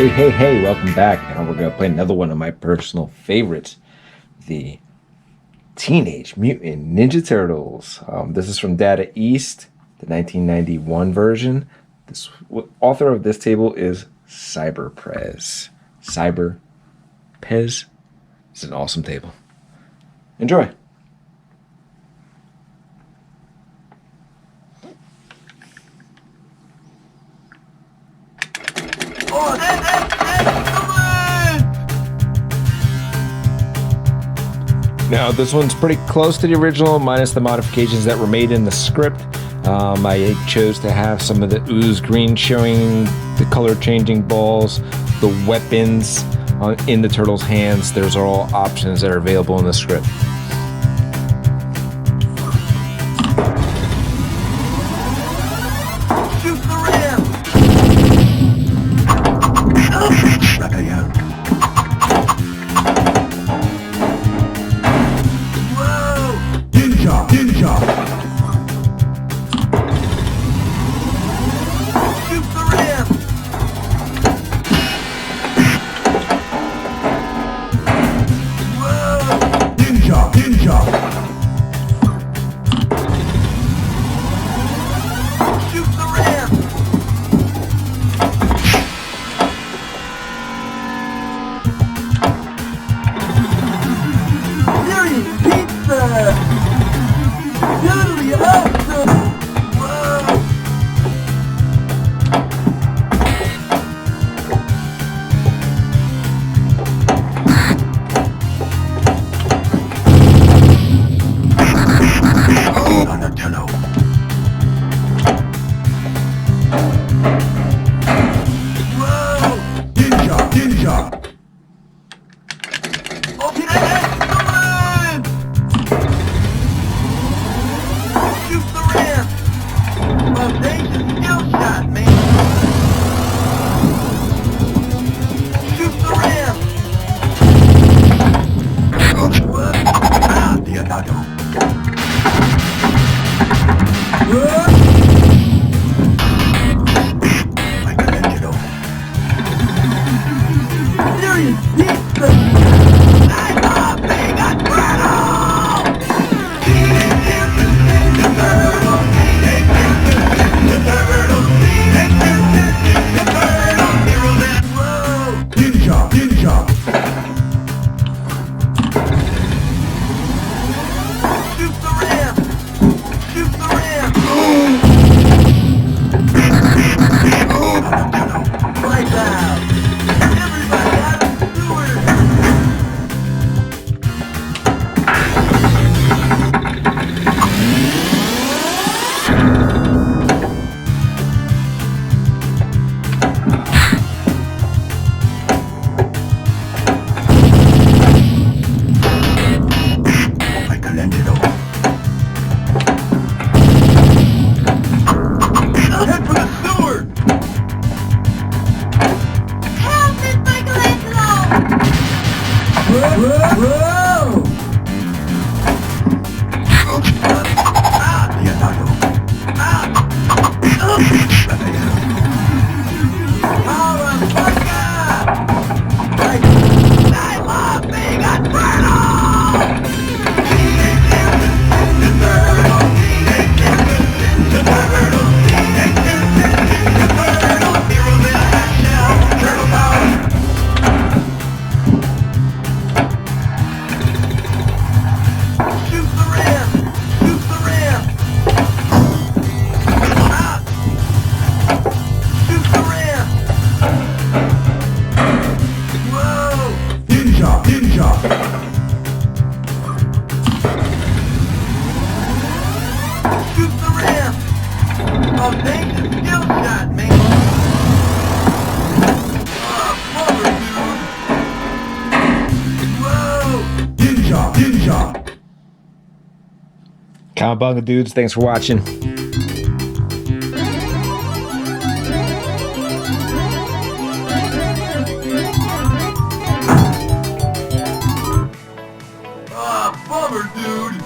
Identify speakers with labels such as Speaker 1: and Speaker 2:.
Speaker 1: Hey, welcome back. Now we're going to play another one of my personal favorites, the Teenage Mutant Ninja Turtles. This is from Data East, the 1991 version. This author of this table is cyberpez. Cyberpez. It's an awesome table. Enjoy. Now, this one's pretty close to the original, minus the modifications that were made in the script. I chose to have some of the ooze green showing, the color changing balls, the weapons in the turtles' hands. Those are all options that are available in the script. Cowabunga dudes, thanks for watching.
Speaker 2: Bummer, dude.